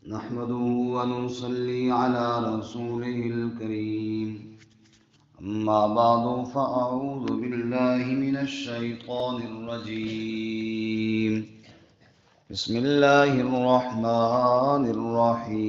نحمده ونصلي على رسوله الكريم. أما بعد فأعوذ بالله من الشيطان الرجيم. بسم الله الرحمن الرحيم.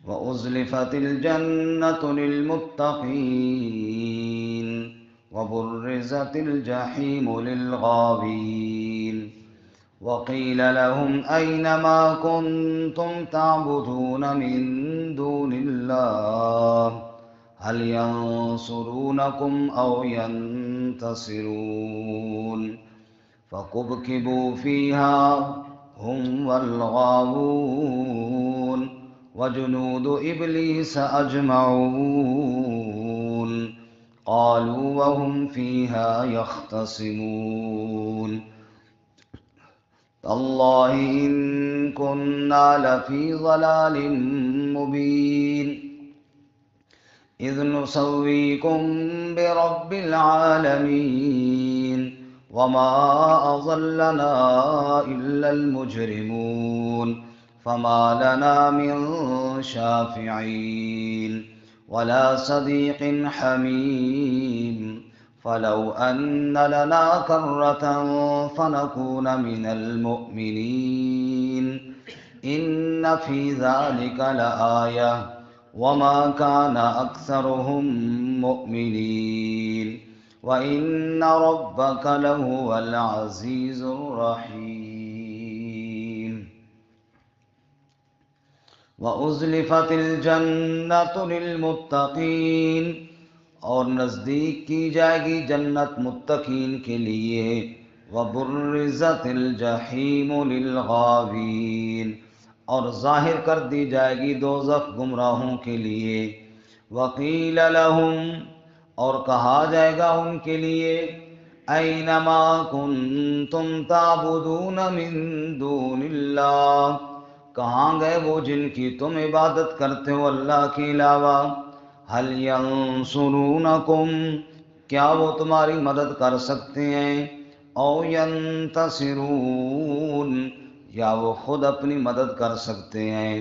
وأزلفت الجنة للمتقين وبرزت الجحيم للغاوين وقيل لهم أين ما كنتم تعبدون من دون الله هل ينصرونكم أو ينتصرون فكبكبوا فيها هم والغاوون وجنود إبليس أجمعون قالوا وهم فيها يختصمون تالله إن كنا لفي ضلال مبين إذ نسويكم برب العالمين وما أضلنا إلا المجرمون فما لنا من شافعين ولا صديق حميم فلو أن لنا كرة فنكون من المؤمنين إن في ذلك لآية وما كان أكثرهم مؤمنين وإن ربك لهو العزيز الرحيم. وأزلفت الجنة للمتقين اور نزدیک کی جائے گی جنت متقین کے لیے. وبرزت الجحیم للغاوین اور ظاہر کر دی جائے گی دوزخ گمراہوں کے لیے. وقیل لہم اور کہا جائے گا ان کے لیے اینما کنتم تعبدون من دون اللہ کہاں گئے وہ جن کی تم عبادت کرتے ہو اللہ کے علاوہ. هل ينصرونکم کیا وہ تمہاری مدد کر سکتے ہیں. او ينتصرون یا وہ خود اپنی مدد کر سکتے ہیں.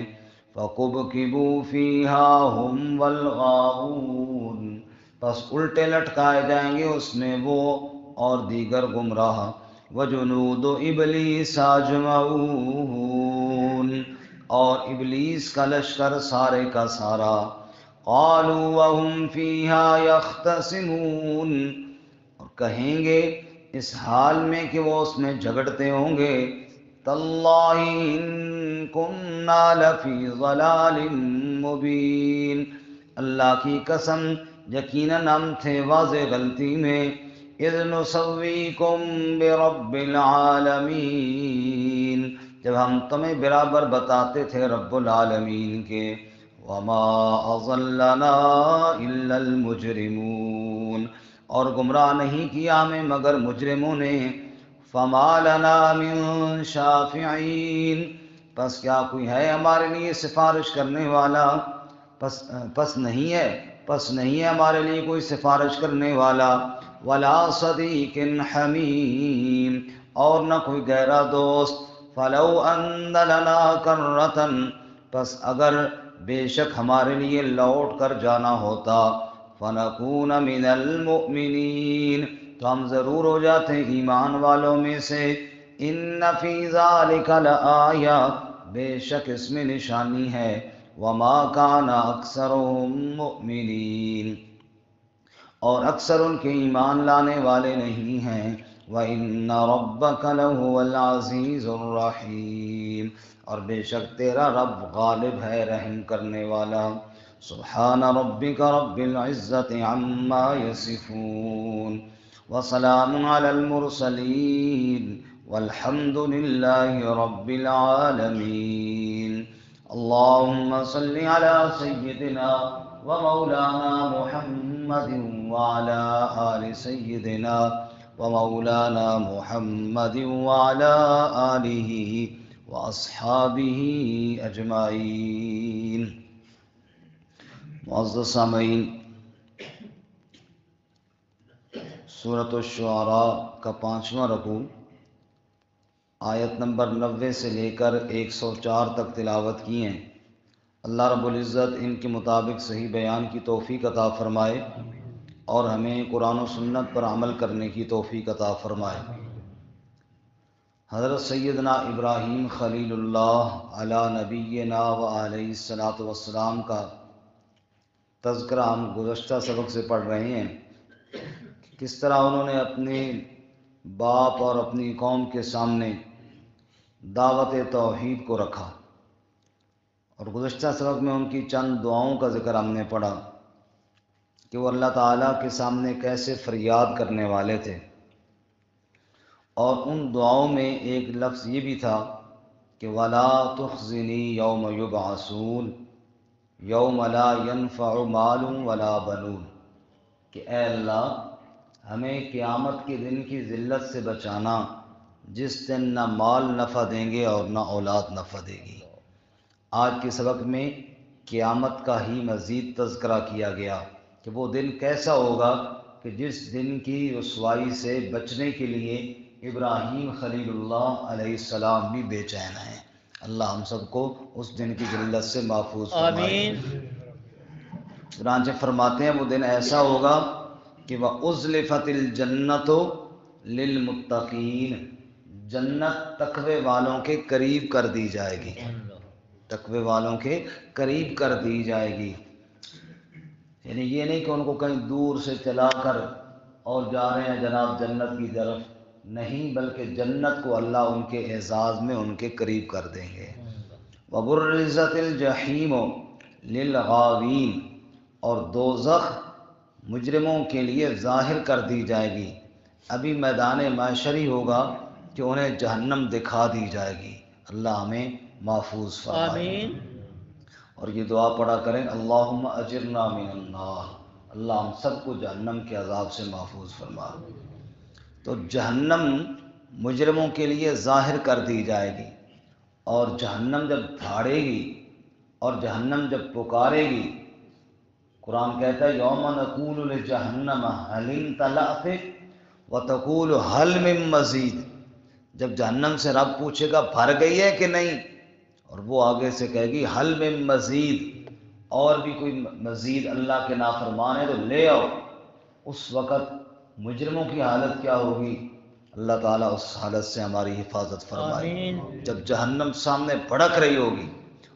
فَكُبْكِبُوا فِيهَا هُمْ وَالْغَاوُونَ پس الٹے لٹکائے جائیں گے اس میں وہ اور دیگر گمراہ. وَجُنُودُ إِبْلِيسَ أَجْمَعُونَ اور ابلیس کا لشکر سارے کا سارا. قالوا وهم فيها يختصمون اور کہیں گے اس حال میں کہ وہ اس میں جھگڑتے ہوں گے تاللہ ان كنا لفی ضلال مبین اللہ کی قسم یقیناً ہم تھے واضح غلطی میں. اذ نسویکم برب العالمین جب ہم تمہیں برابر بتاتے تھے رب العالمین کے. وما اضلنا الا المجرمون اور گمراہ نہیں کیا ہمیں مگر مجرموں نے. فما لنا من شافعین پس کیا کوئی ہے ہمارے لیے سفارش کرنے والا. پس نہیں ہے ہمارے لیے کوئی سفارش کرنے والا. ولا صدیق حمیم اور نہ کوئی گہرا دوست. فلو ان لنا کرۃ پس اگر بے شک ہمارے لیے لوٹ کر جانا ہوتا. فنکون من المؤمنین تو ہم ضرور ہو جاتے ایمان والوں میں سے. ان فی ذلک لآیہ بے شک اس میں نشانی ہے. وما کان اکثرهم مؤمنین اور اکثر ان کے ایمان لانے والے نہیں ہیں. وَإِنَّ رَبَّكَ لَهُوَ الْعَزِيزُ الرَّحِيمُ اور بے شک تیرا رب غالب ہے رحم کرنے والا. سبحان ربک رب العزت عما یصفون وسلام علی المرسلین والحمد للہ رب العالمین. اللهم صل على سيدنا ومولانا محمد وعلى آل سيدنا ومولانا محمد وعلى آله وأصحابه أجمعين. معزز سامعین، سورۃ الشعراء کا 5واں رکوع آیت نمبر 90 سے لے کر 104 تک تلاوت کی ہیں۔ اللہ رب العزت ان کے مطابق صحیح بیان کی توفیق عطا فرمائے اور ہمیں قرآن و سنت پر عمل کرنے کی توفیق عطا فرمائے۔ حضرت سیدنا ابراہیم خلیل اللہ علی نبینا و علیہ الصلاۃ والسلام کا تذکرہ ہم گزشتہ سبق سے پڑھ رہے ہیں، کس طرح انہوں نے اپنے باپ اور اپنی قوم کے سامنے دعوت توحید کو رکھا، اور گزشتہ سبق میں ان کی چند دعاؤں کا ذکر ہم نے پڑھا کہ وہ اللہ تعالیٰ کے سامنے کیسے فریاد کرنے والے تھے، اور ان دعاؤں میں ایک لفظ یہ بھی تھا کہ وَلَا تُخْزِنِي يَوْمَ يُبْعَثُونَ يَوْمَ لَا يَنفَعُ مَالٌ وَلَا بَنُونَ، کہ اے اللہ ہمیں قیامت کے دن کی ذلت سے بچانا جس دن نہ مال نفع دیں گے اور نہ اولاد نفع دے گی۔ آج کے سبق میں قیامت کا ہی مزید تذکرہ کیا گیا کہ وہ دن کیسا ہوگا کہ جس دن کی رسوائی سے بچنے کے لیے ابراہیم خلیل اللہ علیہ السلام بھی بے چین ہیں۔ اللہ ہم سب کو اس دن کی ذلت سے محفوظ فرمائے۔ چنانچہ فرماتے ہیں وہ دن ایسا ہوگا کہ وَأُزْلِفَتِ الْجَنَّةُ لِلْمُتَّقِينَ، جنت تقوی والوں کے قریب کر دی جائے گی، تقوی والوں کے قریب کر دی جائے گی۔ یعنی یہ نہیں کہ ان کو کہیں دور سے چلا کر اور جا رہے ہیں جناب جنت کی طرف، نہیں، بلکہ جنت کو اللہ ان کے اعزاز میں ان کے قریب کر دیں گے۔ وَبُرِّزَتِ الْجَحِيمُ لِلْغَاوِينَ، اور دوزخ مجرموں کے لیے ظاہر کر دی جائے گی۔ ابھی میدان معشری ہوگا کہ انہیں جہنم دکھا دی جائے گی۔ اللہ ہمیں محفوظ فرمائے۔ اور یہ دعا پڑھا کریں اللہم اجرنا من النار، اللہ ہم سب کو جہنم کے عذاب سے محفوظ فرما۔ تو جہنم مجرموں کے لیے ظاہر کر دی جائے گی، اور جہنم جب دھاڑے گی اور جہنم جب پکارے گی، قرآن کہتا ہے یوم نقول لجہنم هل امتلأت وتقول هل من مزید، جب جہنم سے رب پوچھے گا بھر گئی ہے کہ نہیں، اور وہ آگے سے کہے گی حل من مزید، اور بھی کوئی مزید اللہ کے نافرمان ہے تو لے آؤ۔ اس وقت مجرموں کی حالت کیا ہوگی؟ اللہ تعالیٰ اس حالت سے ہماری حفاظت فرمائے۔ جب جہنم سامنے بھڑک رہی ہوگی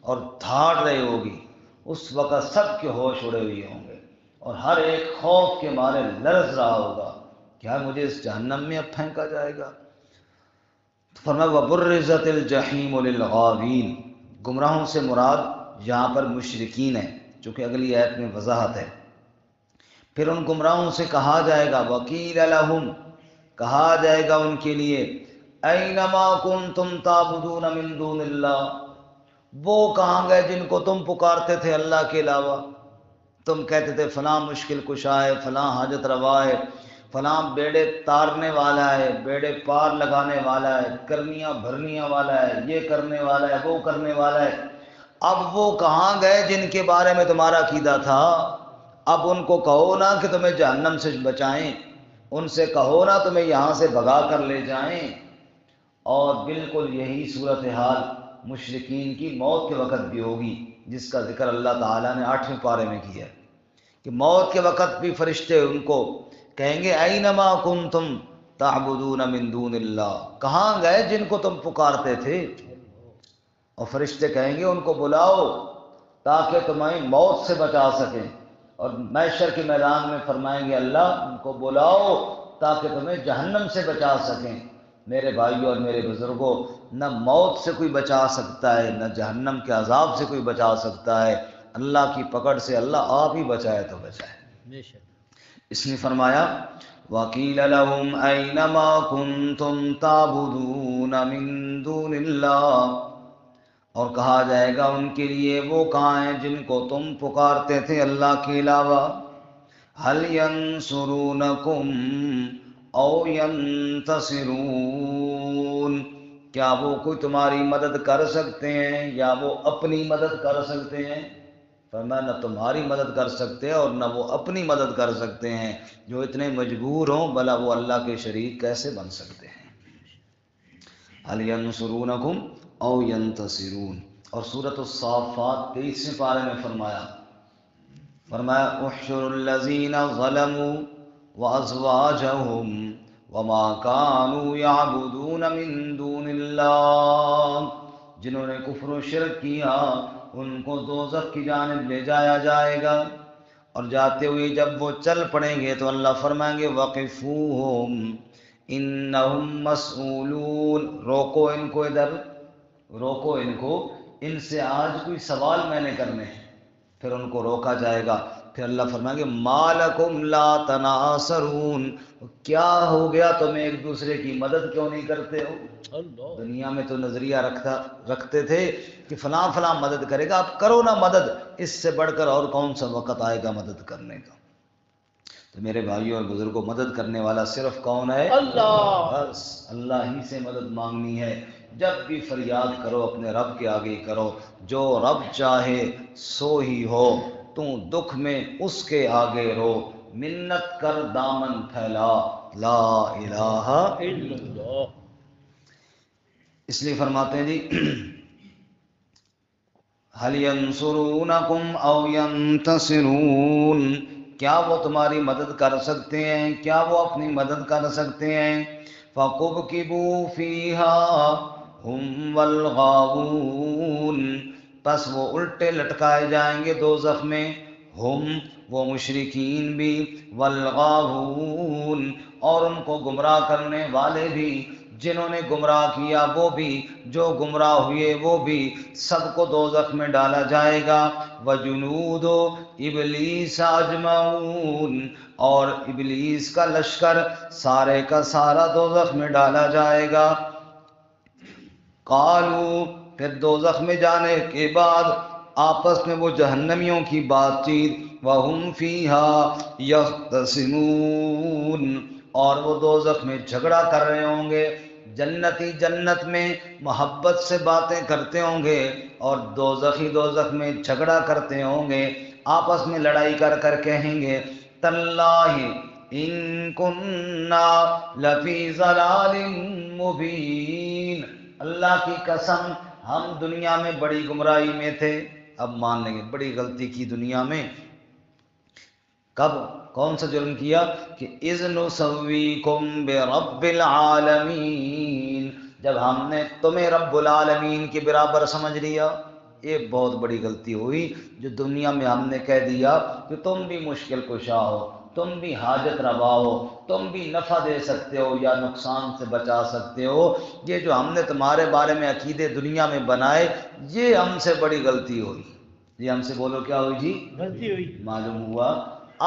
اور دھاڑ رہی ہوگی، اس وقت سب کے ہوش اڑے ہوئے ہوں گے، اور ہر ایک خوف کے مارے لرز رہا ہوگا کیا مجھے اس جہنم میں اب پھینکا جائے گا۔ فرمایا وَبُرِّزَتِ الْجَحِيمُ لِلْغَاوِينَ، گمراہوں سے مراد یہاں پر مشرکین ہیں، چونکہ اگلی آیت میں وضاحت ہے۔ پھر ان گمراہوں سے کہا جائے گا وَقِيلَ لَهُمْ، کہا جائے گا ان کے لیے أَيْنَمَا كُنْتُمْ تَعْبُدُونَ مِن دُونِ اللَّهِ، وہ کہاں گئے جن کو تم پکارتے تھے اللہ کے علاوہ؟ تم کہتے تھے فلاں مشکل کشا ہے، فلاں حاجت روا ہے، فلاں بیڑے تارنے والا ہے، بیڑے پار لگانے والا ہے، کرنیاں بھرنیاں والا ہے، یہ کرنے والا ہے، وہ کرنے والا ہے۔ اب وہ کہاں گئے جن کے بارے میں تمہارا عقیدہ تھا؟ اب ان کو کہو نا کہ تمہیں جہنم سے بچائیں، ان سے کہو نا تمہیں یہاں سے بھگا کر لے جائیں۔ اور بالکل یہی صورتحال مشرکین کی موت کے وقت بھی ہوگی، جس کا ذکر اللہ تعالیٰ نے 8ویں پارے میں کیا ہے کہ موت کے وقت بھی فرشتے ان کو کہیں گے اینما کنتم تعبدون من دون اللہ، کہاں گئے جن کو تم پکارتے تھے؟ اور فرشتے کہیں گے ان کو بلاؤ تاکہ تمہیں موت سے بچا سکیں، اور محشر کے میدان میں فرمائیں گے اللہ ان کو بلاؤ تاکہ تمہیں جہنم سے بچا سکیں۔ میرے بھائیوں اور میرے بزرگوں، نہ موت سے کوئی بچا سکتا ہے، نہ جہنم کے عذاب سے کوئی بچا سکتا ہے، اللہ کی پکڑ سے اللہ آپ ہی بچائے تو بچائے۔ اس نے فرمایا وَقِيلَ لَهُمْ أَيْنَمَا كُنْتُمْ تَعْبُدُونَ مِن دُونِ اللَّهِ، اور کہا جائے گا ان کے لیے وہ کہاں ہیں جن کو تم پکارتے تھے اللہ کے علاوہ؟ هَلْ يَنْصُرُونَكُمْ أَوْ يَنْتَصِرُونَ، کیا وہ کوئی تمہاری مدد کر سکتے ہیں یا وہ اپنی مدد کر سکتے ہیں؟ فرمایا نہ تمہاری مدد کر سکتے اور نہ وہ اپنی مدد کر سکتے ہیں، جو اتنے مجبور ہوں بھلا وہ اللہ کے شریک کیسے بن سکتے ہیں؟ هل ينصرونكم او ينتصرون. اور سورۃ الصافات 23 پارے میں فرمایا احشر الذین ظلموا وازواجهم وما كانوا يعبدون من دون اللہ، جنہوں نے کفر و شرک کیا ان کو دوزخ کی جانب لے جایا جائے گا، اور جاتے ہوئے جب وہ چل پڑیں گے تو اللہ فرمائیں گے وقفوہم انہم مسئولون، روکو ان کو، ادھر روکو ان کو، ان سے آج کوئی سوال میں نے کرنے ہیں۔ پھر ان کو روکا جائے گا، پھر اللہ فرمائیں گے ما لکم لا تناصرون، کیا ہو گیا تمہیں ایک دوسرے کی مدد کیوں نہیں کرتے ہو؟ دنیا میں تو نظریہ رکھتے تھے کہ فلاں فلاں مدد کرے گا، اب کرو نا مدد، اس سے بڑھ کر اور کون سا وقت آئے گا مدد کرنے کا؟ تو میرے بھائیوں اور بزرگوں، مدد کرنے والا صرف کون ہے؟ اللہ۔ بس اللہ ہی سے مدد مانگنی ہے۔ جب بھی فریاد کرو اپنے رب کے آگے کرو، جو رب چاہے سو ہی ہو، تو دکھ میں اس کے آگے رو، منت کر دامن پھیلا، لا الہ الا اللہ۔ اس لیے فرماتے ہیں جی هل ينصرونكم او ينتصرون، کیا وہ تمہاری مدد کر سکتے ہیں، کیا وہ اپنی مدد کر سکتے ہیں؟ فَكُبْكِبُوا فِيهَا هُمْ وَالْغَاوُونَ، پس وہ الٹے لٹکائے جائیں گے دوزخ میں، ہم وہ مشرکین بھی، والغاوون اور ان کو گمراہ کرنے والے بھی، جنہوں نے گمراہ کیا وہ بھی، جو گمراہ ہوئے وہ بھی، سب کو دوزخ میں ڈالا جائے گا۔ وجنود ابلیس اجمعون، اور ابلیس کا لشکر سارے کا سارا دوزخ میں ڈالا جائے گا۔ قالوا، پھر دوزخ میں جانے کے بعد آپس میں وہ جہنمیوں کی بات چیت، وَهُمْ فِيهَا يَخْتَصِمُونَ، اور وہ دوزخ میں جھگڑا کر رہے ہوں گے۔ جنتی جنت میں محبت سے باتیں کرتے ہوں گے، اور دوزخی دوزخ میں جھگڑا کرتے ہوں گے، آپس میں لڑائی کر کر کہیں گے تاللہ ان کننا لفی ضلال مبین، اللہ کی قسم ہم دنیا میں بڑی گمراہی میں تھے۔ اب مان لیں گے بڑی غلطی کی دنیا میں، کب؟ کون سا جرم کیا؟ کہ اذ نسویکم برب العالمین، جب ہم نے تمہیں رب العالمین کے برابر سمجھ لیا۔ یہ بہت بڑی غلطی ہوئی جو دنیا میں ہم نے کہہ دیا کہ تم بھی مشکل کشا ہو، تم بھی حاجت روا ہو، تم بھی نفع دے سکتے ہو یا نقصان سے بچا سکتے ہو۔ یہ جو ہم نے تمہارے بارے میں عقیدے دنیا میں بنائے، یہ ہم سے بڑی غلطی ہوئی۔ یہ ہم سے بولو کیا ہوئی جی؟ غلطی ہوئی۔ معلوم ہوا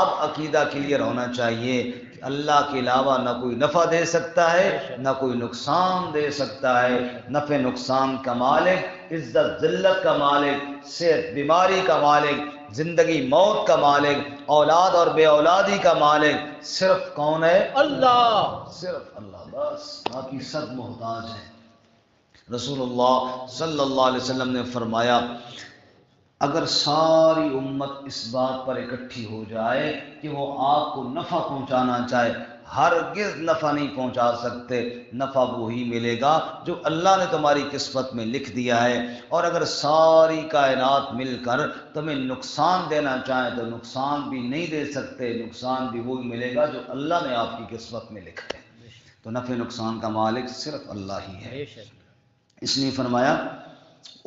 اب عقیدہ کلیئر ہونا چاہیے کہ اللہ کے علاوہ نہ کوئی نفع دے سکتا ہے نہ کوئی نقصان دے سکتا ہے۔ نفع نقصان کا مالک، عزت ذلت کا مالک، صحت بیماری کا مالک، زندگی موت کا مالک، اولاد اور بے اولادی کا مالک صرف کون ہے؟ اللہ، صرف اللہ، بس باقی سب محتاج ہیں۔ رسول اللہ صلی اللہ علیہ وسلم نے فرمایا اگر ساری امت اس بات پر اکٹھی ہو جائے کہ وہ آپ کو نفع پہنچانا چاہے، ہرگز نفع نہیں پہنچا سکتے، نفع وہی ملے گا جو اللہ نے تمہاری قسمت میں لکھ دیا ہے۔ اور اگر ساری کائنات مل کر تمہیں نقصان دینا چاہیں تو نقصان بھی نہیں دے سکتے، نقصان بھی وہی ملے گا جو اللہ نے آپ کی قسمت میں لکھا ہے۔ تو نفع نقصان کا مالک صرف اللہ ہی ہے۔ اس لیے فرمایا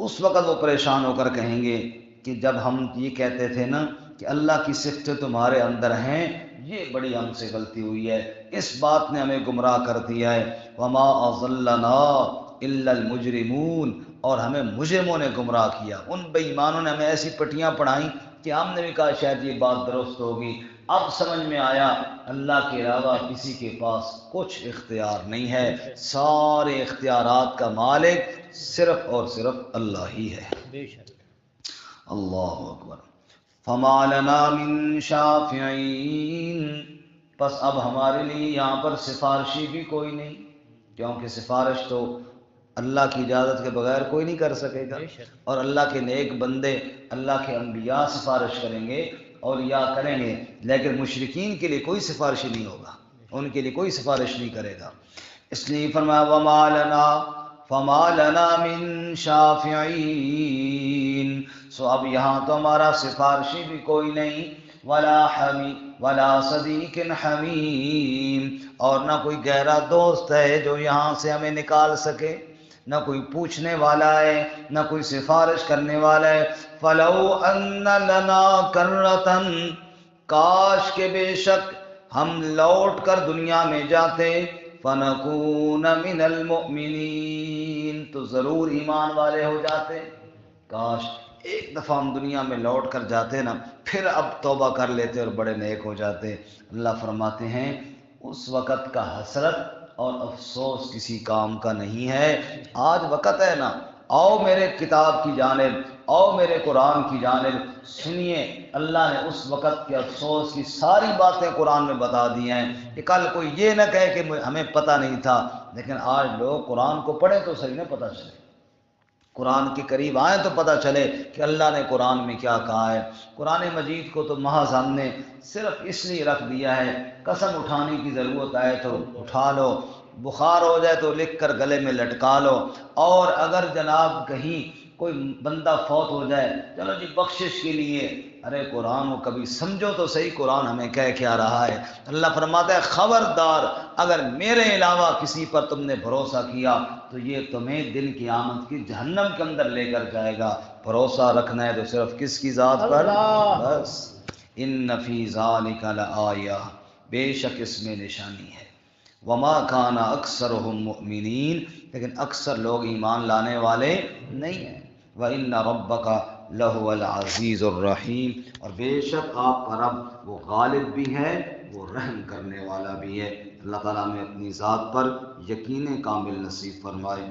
اس وقت وہ پریشان ہو کر کہیں گے کہ جب ہم یہ کہتے تھے نا کہ اللہ کی صفتیں تمہارے اندر ہیں، یہ بڑی ہم سے غلطی ہوئی ہے، اس بات نے ہمیں گمراہ کر دیا ہے۔ وما اضلنا الا المجرمون، اور ہمیں مجرموں نے گمراہ کیا، ان بے ایمانوں نے ہمیں ایسی پٹیاں پڑھائیں کہ ہم نے بھی کہا شاید یہ بات درست ہوگی۔ اب سمجھ میں آیا اللہ کے علاوہ کسی کے پاس کچھ اختیار نہیں ہے، سارے اختیارات کا مالک صرف اور صرف اللہ ہی ہے۔ اللہ اکبر۔ فما لنا من شافعین، پس اب ہمارے لیے یہاں پر سفارشی بھی کوئی نہیں، کیونکہ سفارش تو اللہ کی اجازت کے بغیر کوئی نہیں کر سکے گا، اور اللہ کے نیک بندے اللہ کے انبیاء سفارش کریں گے، اولیاء کریں گے، لیکن مشرکین کے لیے کوئی سفارش نہیں ہوگا، ان کے لیے کوئی سفارش نہیں کرے گا۔ اس لیے فرمایا وما لنا فما لنا من شافعین، سو اب یہاں تو ہمارا سفارشی بھی کوئی نہیں، ولا حمی ولا صدیق حمیم، اور نہ کوئی گہرا دوست ہے جو یہاں سے ہمیں نکال سکے، نہ کوئی پوچھنے والا ہے، نہ کوئی سفارش کرنے والا ہے۔ فلو ان لنا کرۃ، کاش کہ بے شک ہم لوٹ کر دنیا میں جاتے، فنکون من المؤمنین، تو ضرور ایمان والے ہو جاتے۔ کاش ایک دفعہ ہم دنیا میں لوٹ کر جاتے نا، پھر اب توبہ کر لیتے اور بڑے نیک ہو جاتے۔ اللہ فرماتے ہیں اس وقت کا حسرت اور افسوس کسی کام کا نہیں ہے۔ آج وقت ہے نا، آؤ میرے کتاب کی جانب، آؤ میرے قرآن کی جانب، سنیے۔ اللہ نے اس وقت کے افسوس کی ساری باتیں قرآن میں بتا دی ہیں کہ کل کوئی یہ نہ کہے کہ ہمیں پتہ نہیں تھا، لیکن آج لوگ قرآن کو پڑھیں تو صحیح نہ پتہ چلے، قرآن کے قریب آئیں تو پتہ چلے کہ اللہ نے قرآن میں کیا کہا ہے۔ قرآن مجید کو تو محض ہم نے صرف اس لیے رکھ دیا ہے، قسم اٹھانے کی ضرورت آئے تو اٹھا لو، بخار ہو جائے تو لکھ کر گلے میں لٹکا لو، اور اگر جناب کہیں کوئی بندہ فوت ہو جائے چلو جی بخشش کے لیے، ارے قرآن کو کبھی سمجھو تو صحیح، قرآن ہمیں کہہ کیا رہا ہے۔ اللہ فرماتا ہے خبردار اگر میرے علاوہ کسی پر تم نے بھروسہ کیا تو یہ تمہیں دن قیامت کی جہنم کے اندر لے کر جائے گا۔ بھروسہ رکھنا ہے تو صرف کس کی ذات پر؟ بس ان فی ذالک لآیہ، بے شک اس میں نشانی ہے۔ وما کان اکثرهم مؤمنین، لیکن اکثر لوگ ایمان لانے والے نہیں ہیں۔ وَإِنَّ رَبَّكَ لَهُوَ الْعَزِيزُ الرَّحِيمُ، اور بے شک آپ کا رب وہ غالب بھی ہے، وہ رحم کرنے والا بھی ہے۔ اللہ تعالیٰ میں اپنی ذات پر یقین کامل نصیب فرمائے۔